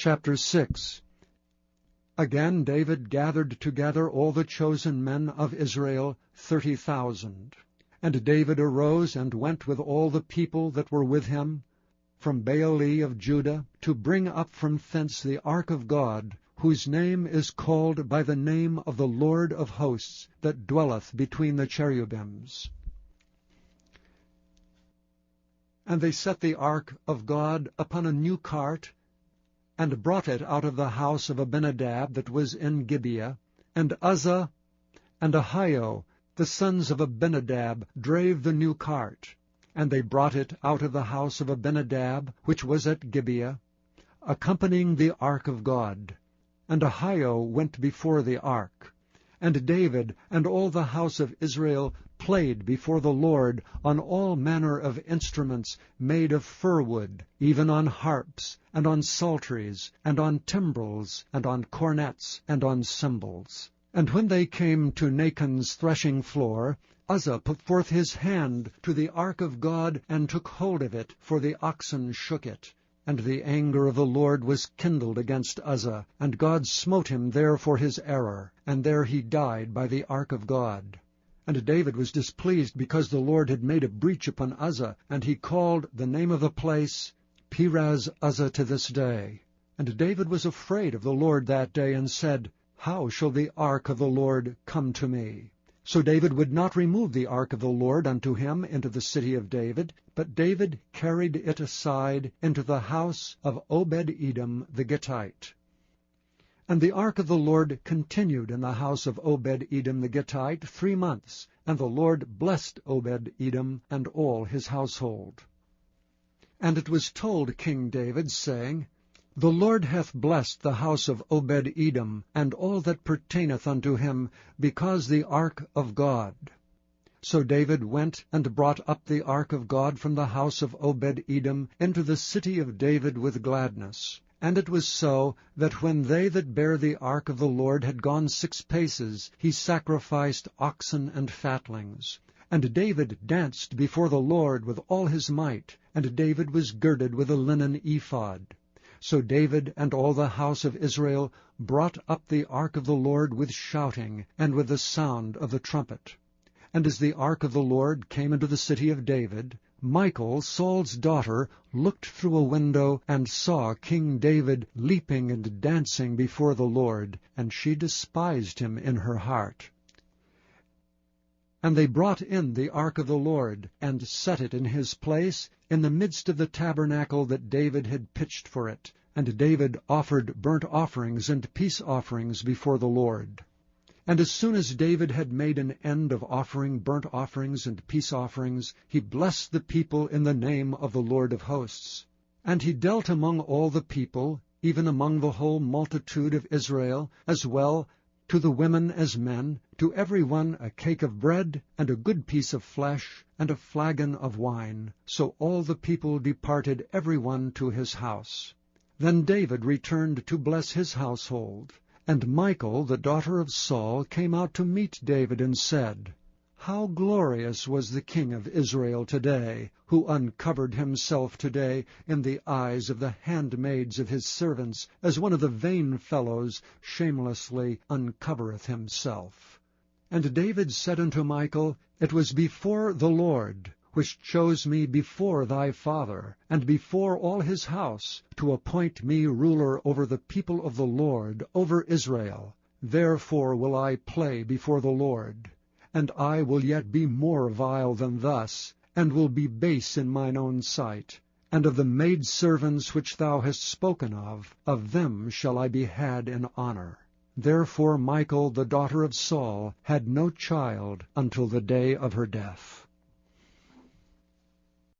Chapter 6. Again David gathered together all the chosen men of Israel, 30,000. And David arose and went with all the people that were with him from Baale of Judah, to bring up from thence the ark of God, whose name is called by the name of the Lord of hosts, that dwelleth between the cherubims. And they set the ark of God upon a new cart, and brought it out of the house of Abinadab that was in Gibeah. And Uzzah and Ahio, the sons of Abinadab, drave the new cart. And they brought it out of the house of Abinadab, which was at Gibeah, accompanying the ark of God. And Ahio went before the ark. And David and all the house of Israel played before the Lord on all manner of instruments made of fir wood, even on harps, and on psalteries, and on timbrels, and on cornets, and on cymbals. And when they came to Nachon's threshing floor, Uzzah put forth his hand to the ark of God, and took hold of it, for the oxen shook it. And the anger of the Lord was kindled against Uzzah, and God smote him there for his error, and there he died by the ark of God. And David was displeased because the Lord had made a breach upon Uzzah, and he called the name of the place Perez Uzzah to this day. And David was afraid of the Lord that day, and said, How shall the ark of the Lord come to me? So David would not remove the ark of the Lord unto him into the city of David, but David carried it aside into the house of Obed-Edom the Gittite. And the ark of the Lord continued in the house of Obed-Edom the Gittite 3 months, and the Lord blessed Obed-Edom and all his household. And it was told King David, saying, The Lord hath blessed the house of Obed-Edom, and all that pertaineth unto him, because the ark of God. So David went and brought up the ark of God from the house of Obed-Edom into the city of David with gladness. And it was so, that when they that bare the ark of the Lord had gone 6 paces, he sacrificed oxen and fatlings. And David danced before the Lord with all his might, and David was girded with a linen ephod. So David and all the house of Israel brought up the ark of the Lord with shouting, and with the sound of the trumpet. And as the ark of the Lord came into the city of David, Michal, Saul's daughter, looked through a window, and saw King David leaping and dancing before the Lord, and she despised him in her heart. And they brought in the ark of the Lord, and set it in his place, in the midst of the tabernacle that David had pitched for it. And David offered burnt offerings and peace offerings before the Lord. And as soon as David had made an end of offering burnt offerings and peace offerings, he blessed the people in the name of the Lord of hosts. And he dealt among all the people, even among the whole multitude of Israel, as well to the women as men, to every one a cake of bread, and a good piece of flesh, and a flagon of wine. So all the people departed every one to his house. Then David returned to bless his household. And Michal, the daughter of Saul, came out to meet David, and said, How glorious was the king of Israel today, who uncovered himself today in the eyes of the handmaids of his servants, as one of the vain fellows shamelessly uncovereth himself. And David said unto Michal, It was before the Lord, which chose me before thy father, and before all his house, to appoint me ruler over the people of the Lord, over Israel. Therefore will I play before the Lord. And I will yet be more vile than thus, and will be base in mine own sight. And of the maidservants which thou hast spoken of them shall I be had in honor. Therefore Michal, the daughter of Saul, had no child until the day of her death.